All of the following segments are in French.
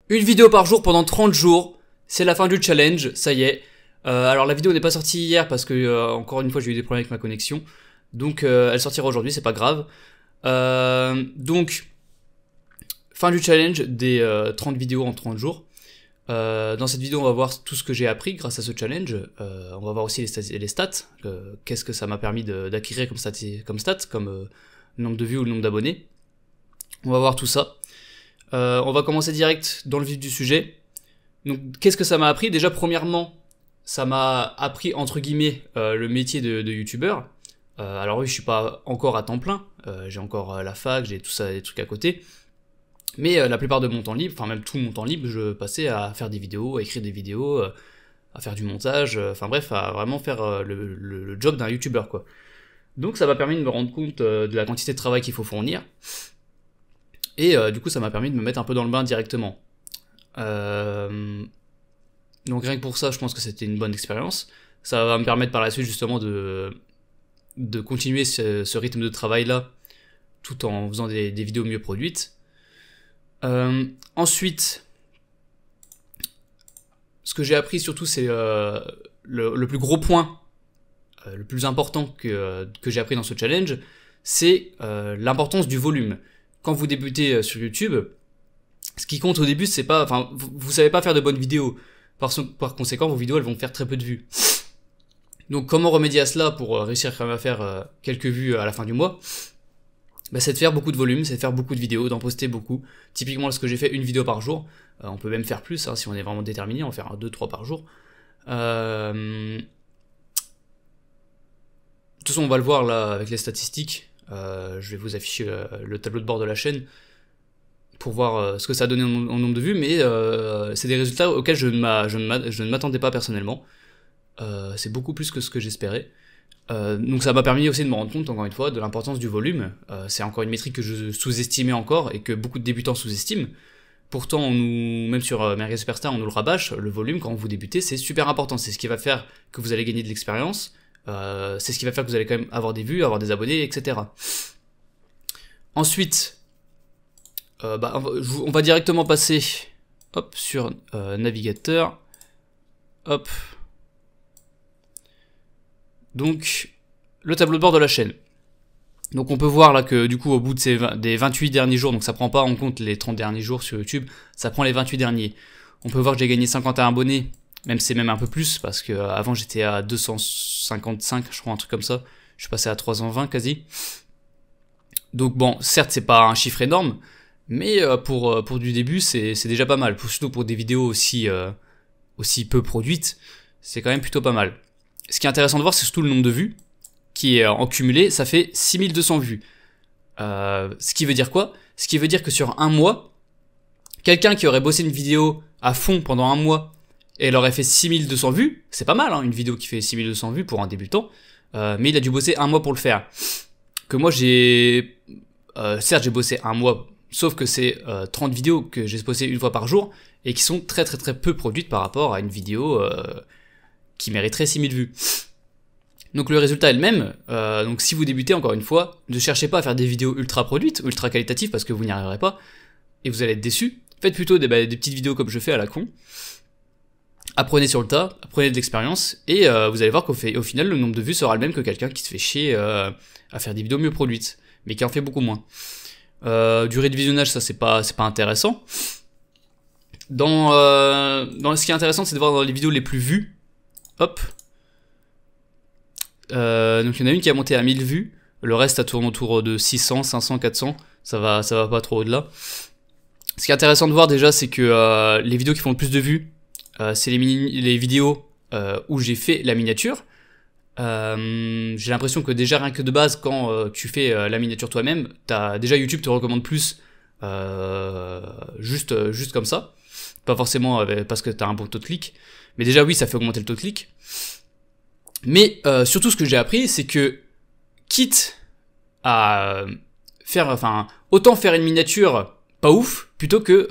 Une vidéo par jour pendant 30 jours, c'est la fin du challenge, ça y est. Alors la vidéo n'est pas sortie hier parce que encore une fois j'ai eu des problèmes avec ma connexion. Donc elle sortira aujourd'hui, c'est pas grave. Donc fin du challenge des 30 vidéos en 30 jours. Dans cette vidéo on va voir tout ce que j'ai appris grâce à ce challenge. On va voir aussi les stats. Qu'est-ce que ça m'a permis d'acquérir comme stats, comme nombre de vues ou le nombre d'abonnés. On va voir tout ça. On va commencer direct dans le vif du sujet. Donc, qu'est-ce que ça m'a appris? Déjà, premièrement, ça m'a appris, entre guillemets, le métier de youtubeur. Alors oui, je suis pas encore à temps plein. J'ai encore la fac, j'ai tout ça, des trucs à côté. Mais la plupart de mon temps libre, enfin même tout mon temps libre, je passais à faire des vidéos, à écrire des vidéos, à faire du montage, enfin bref, à vraiment faire le job d'un youtubeur, quoi. Donc ça m'a permis de me rendre compte de la quantité de travail qu'il faut fournir. Et du coup, ça m'a permis de me mettre un peu dans le bain directement. Donc rien que pour ça, je pense que c'était une bonne expérience. Ça va me permettre par la suite justement de continuer ce rythme de travail-là, tout en faisant des vidéos mieux produites. Ensuite, ce que j'ai appris surtout, c'est le plus gros point, le plus important que j'ai appris dans ce challenge, c'est l'importance du volume. Quand vous débutez sur YouTube, ce qui compte au début, c'est pas, enfin, vous savez pas faire de bonnes vidéos. Par conséquent, vos vidéos, elles vont faire très peu de vues. Donc, comment remédier à cela pour réussir quand même à faire quelques vues à la fin du mois? Bah, c'est de faire beaucoup de volume, c'est de faire beaucoup de vidéos, d'en poster beaucoup. Typiquement, lorsque j'ai fait une vidéo par jour, on peut même faire plus, hein, si on est vraiment déterminé, on va faire 2-3 par jour. De toute façon, on va le voir là avec les statistiques. Je vais vous afficher le tableau de bord de la chaîne pour voir ce que ça a donné en nombre de vues, mais c'est des résultats auxquels je ne m'attendais pas personnellement. C'est beaucoup plus que ce que j'espérais. Donc ça m'a permis aussi de me rendre compte, encore une fois, de l'importance du volume. C'est encore une métrique que je sous-estimais encore et que beaucoup de débutants sous-estiment. Pourtant, même sur Merguez Superstar, on nous le rabâche, le volume, quand vous débutez, c'est super important. C'est ce qui va faire que vous allez gagner de l'expérience. C'est ce qui va faire que vous allez quand même avoir des vues, avoir des abonnés, etc. Ensuite, on va directement passer sur navigateur. Hop. Donc, le tableau de bord de la chaîne. Donc on peut voir là que du coup au bout de des 28 derniers jours, donc ça prend pas en compte les 30 derniers jours sur YouTube, ça prend les 28 derniers. On peut voir que j'ai gagné 51 abonnés, même c'est même un peu plus, parce que avant j'étais à 255, je crois, un truc comme ça. Je suis passé à 320 quasi. Donc bon, certes c'est pas un chiffre énorme, mais pour du début c'est déjà pas mal. Surtout pour des vidéos aussi peu produites, c'est quand même plutôt pas mal. Ce qui est intéressant de voir, c'est surtout le nombre de vues, qui est en cumulé, ça fait 6200 vues. Ce qui veut dire quoi? Ce qui veut dire que sur un mois, quelqu'un qui aurait bossé une vidéo à fond pendant un mois, et elle aurait fait 6200 vues, c'est pas mal, hein, une vidéo qui fait 6200 vues pour un débutant, mais il a dû bosser un mois pour le faire. Que moi certes j'ai bossé un mois, sauf que c'est 30 vidéos que j'ai bossé une fois par jour, et qui sont très très très peu produites par rapport à une vidéo qui mériterait 6000 vues. Donc le résultat est le même. Donc si vous débutez, encore une fois, ne cherchez pas à faire des vidéos ultra produites, ultra qualitatives, parce que vous n'y arriverez pas, et vous allez être déçus. Faites plutôt des petites vidéos comme je fais à la con. Apprenez sur le tas, apprenez de l'expérience, et vous allez voir qu'au final, le nombre de vues sera le même que quelqu'un qui se fait chier à faire des vidéos mieux produites, mais qui en fait beaucoup moins. Durée de visionnage, ça c'est pas intéressant. Dans ce qui est intéressant, c'est de voir dans les vidéos les plus vues. Hop. Donc il y en a une qui a monté à 1000 vues, le reste ça tourne autour de 600, 500, 400, ça va pas trop au-delà. Ce qui est intéressant de voir déjà, c'est que les vidéos qui font le plus de vues, c'est les vidéos où j'ai fait la miniature. J'ai l'impression que déjà rien que de base, quand tu fais la miniature toi-même, déjà YouTube te recommande plus juste comme ça, pas forcément parce que t'as un bon taux de clic, mais déjà oui, ça fait augmenter le taux de clic. Mais surtout ce que j'ai appris, c'est que quitte à autant faire une miniature pas ouf plutôt que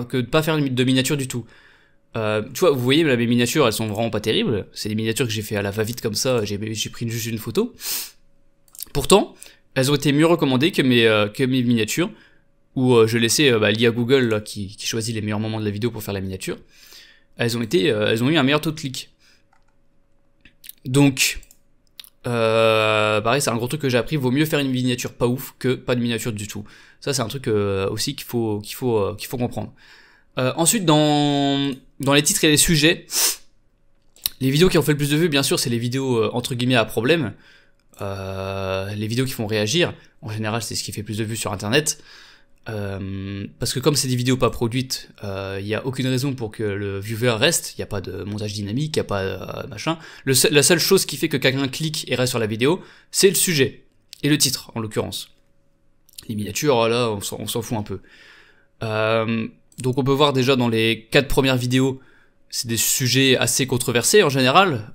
que de pas faire de miniature du tout. Tu vois, vous voyez, là, mes miniatures, elles sont vraiment pas terribles. C'est des miniatures que j'ai fait à la va-vite comme ça, j'ai pris juste une photo. Pourtant, elles ont été mieux recommandées que mes miniatures. où je laissais l'IA Google là, qui choisit les meilleurs moments de la vidéo pour faire la miniature, elles ont eu un meilleur taux de clic. Donc, pareil, c'est un gros truc que j'ai appris, vaut mieux faire une miniature pas ouf que pas de miniature du tout. Ça, c'est un truc aussi qu'il faut comprendre. Ensuite, dans les titres et les sujets, les vidéos qui ont fait le plus de vues, bien sûr, c'est les vidéos entre guillemets à problème. Les vidéos qui font réagir, en général, c'est ce qui fait plus de vues sur Internet. Parce que comme c'est des vidéos pas produites, il y a aucune raison pour que le viewer reste. Il n'y a pas de montage dynamique, il n'y a pas de machin. La seule chose qui fait que quelqu'un clique et reste sur la vidéo, c'est le sujet et le titre, en l'occurrence. Les miniatures, là, on s'en fout un peu. Donc on peut voir déjà dans les 4 premières vidéos, c'est des sujets assez controversés en général.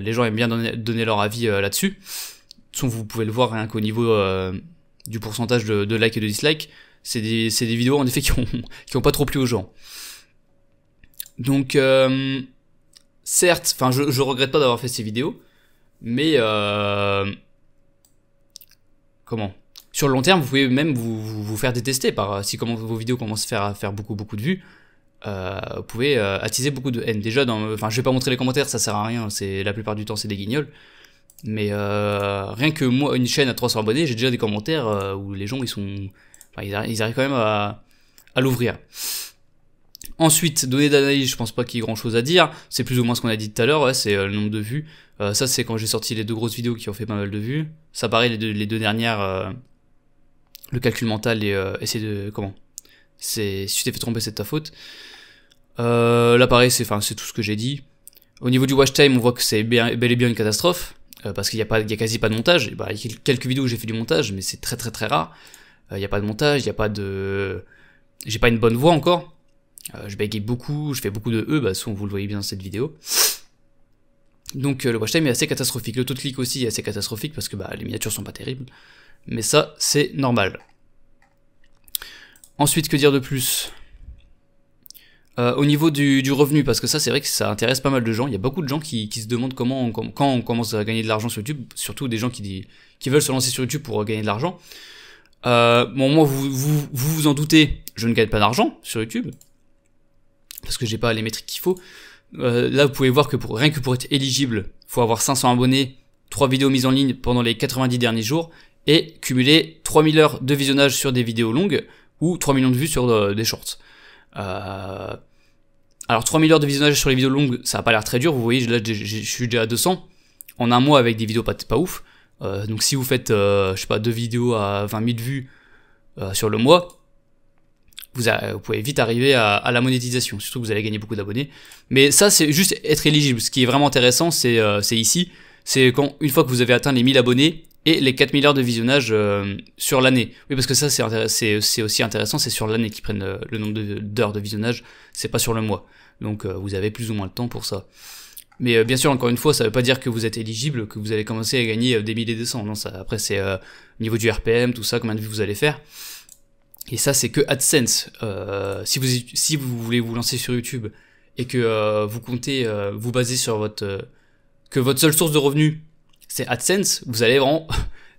Les gens aiment bien donner leur avis là-dessus. De toute façon, vous pouvez le voir rien qu'au niveau du pourcentage de likes et de dislikes. C'est des vidéos en effet qui ont pas trop plu aux gens. Donc certes, enfin je regrette pas d'avoir fait ces vidéos, mais comment ? Sur le long terme, vous pouvez même vous faire détester par si vos vidéos commencent à faire beaucoup de vues. Vous pouvez attiser beaucoup de haine. Déjà, enfin, je vais pas montrer les commentaires, ça sert à rien. C'est la plupart du temps c'est des guignols. Mais rien que moi, une chaîne à 300 abonnés, j'ai déjà des commentaires où les gens ils arrivent quand même à l'ouvrir. Ensuite, données d'analyse, je pense pas qu'il y ait grand chose à dire. C'est plus ou moins ce qu'on a dit tout à l'heure, ouais, c'est le nombre de vues. Ça, c'est quand j'ai sorti les 2 grosses vidéos qui ont fait pas mal de vues. Ça, pareil, les deux dernières, le calcul mental et essayer de. Comment ? Si tu t'es fait tromper, c'est de ta faute. Là, pareil, c'est tout ce que j'ai dit. Au niveau du watch time, on voit que c'est bel et bien une catastrophe. Parce qu'il y a quasi pas de montage. Il y a quelques vidéos où j'ai fait du montage, mais c'est très rare. Il n'y a pas de montage, j'ai pas une bonne voix encore. Je bégaye beaucoup, je fais beaucoup de souvent vous le voyez bien dans cette vidéo. Donc le watch time est assez catastrophique. Le taux de clic aussi est assez catastrophique parce que les miniatures sont pas terribles. Mais ça, c'est normal. Ensuite, que dire de plus ? Au niveau du revenu, parce que ça c'est vrai que ça intéresse pas mal de gens. Il y a beaucoup de gens qui se demandent quand on commence à gagner de l'argent sur YouTube, surtout des gens qui veulent se lancer sur YouTube pour gagner de l'argent. Moi vous en doutez, je ne gagne pas d'argent sur YouTube parce que j'ai pas les métriques qu'il faut. Là vous pouvez voir que rien que pour être éligible, faut avoir 500 abonnés, 3 vidéos mises en ligne pendant les 90 derniers jours et cumuler 3000 heures de visionnage sur des vidéos longues ou 3 millions de vues sur des shorts. Alors 3000 heures de visionnage sur les vidéos longues, ça a pas l'air très dur, vous voyez là je suis déjà à 200 en un mois avec des vidéos pas ouf. Donc si vous faites, 2 vidéos à 20 000 vues sur le mois, vous pouvez vite arriver à la monétisation, surtout que vous allez gagner beaucoup d'abonnés. Mais ça, c'est juste être éligible. Ce qui est vraiment intéressant, c'est ici, c'est une fois que vous avez atteint les 1000 abonnés et les 4000 heures de visionnage sur l'année. Oui, parce que ça, c'est aussi intéressant, c'est sur l'année qu'ils prennent le nombre d'heures de visionnage, c'est pas sur le mois. Donc vous avez plus ou moins le temps pour ça. Mais bien sûr, encore une fois, ça veut pas dire que vous êtes éligible, que vous allez commencer à gagner des milliers et des cents. Non, ça, après, c'est au niveau du RPM, tout ça, combien de vues vous allez faire. Et ça, c'est que AdSense. Si vous voulez vous lancer sur YouTube et que vous comptez vous baser sur que votre seule source de revenus, c'est AdSense, vous allez vraiment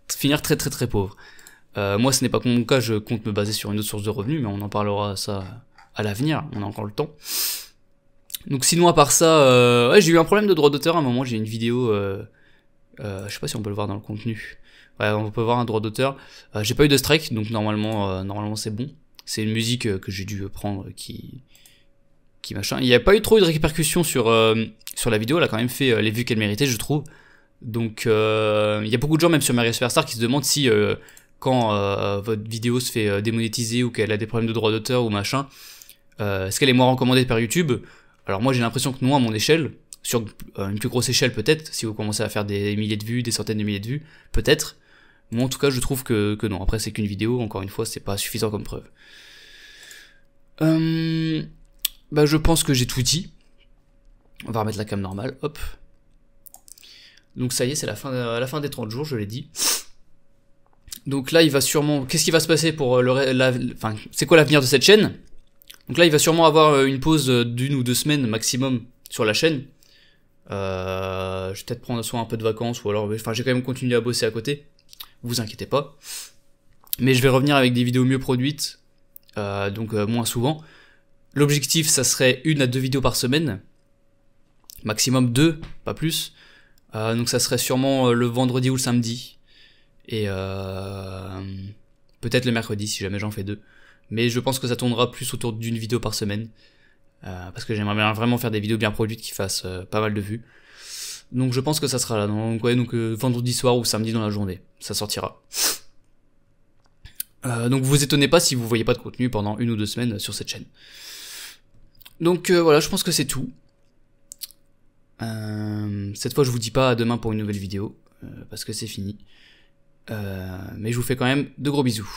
finir très pauvre. Moi, ce n'est pas mon cas, je compte me baser sur une autre source de revenus, mais on en parlera ça à l'avenir, on a encore le temps. Donc sinon à part ça, j'ai eu un problème de droit d'auteur à un moment, j'ai une vidéo, je sais pas si on peut le voir dans le contenu, ouais on peut voir un droit d'auteur, j'ai pas eu de strike donc normalement c'est bon, c'est une musique que j'ai dû prendre qui machin, il n'y a pas eu trop de répercussions sur la vidéo, elle a quand même fait les vues qu'elle méritait je trouve, donc il y a beaucoup de gens même sur Mario Superstar qui se demandent si quand votre vidéo se fait démonétiser ou qu'elle a des problèmes de droit d'auteur ou machin, est-ce qu'elle est moins recommandée par YouTube? Alors moi j'ai l'impression que non à mon échelle, sur une plus grosse échelle peut-être, si vous commencez à faire des milliers de vues, des centaines de milliers de vues, peut-être. Moi en tout cas je trouve que non, après c'est qu'une vidéo, encore une fois c'est pas suffisant comme preuve. Je pense que j'ai tout dit. On va remettre la cam normale, hop. Donc ça y est, c'est la fin des 30 jours, je l'ai dit. Donc là il va sûrement... Qu'est-ce qui va se passer pour c'est quoi l'avenir de cette chaîne? Donc là, il va sûrement avoir une pause d'1 ou 2 semaines maximum sur la chaîne. Je vais peut-être prendre soit un peu de vacances, ou alors... Enfin, j'ai quand même continué à bosser à côté. Vous inquiétez pas. Mais je vais revenir avec des vidéos mieux produites, donc moins souvent. L'objectif, ça serait 1 à 2 vidéos par semaine, maximum 2, pas plus. Donc ça serait sûrement le vendredi ou le samedi, et peut-être le mercredi si jamais j'en fais 2. Mais je pense que ça tournera plus autour d'une vidéo par semaine, parce que j'aimerais bien vraiment faire des vidéos bien produites qui fassent pas mal de vues. Donc je pense que ça sera là, donc ouais, donc vendredi soir ou samedi dans la journée, ça sortira. Donc vous étonnez pas si vous voyez pas de contenu pendant 1 ou 2 semaines sur cette chaîne. Donc voilà, je pense que c'est tout. Cette fois je vous dis pas à demain pour une nouvelle vidéo, parce que c'est fini. Mais je vous fais quand même de gros bisous.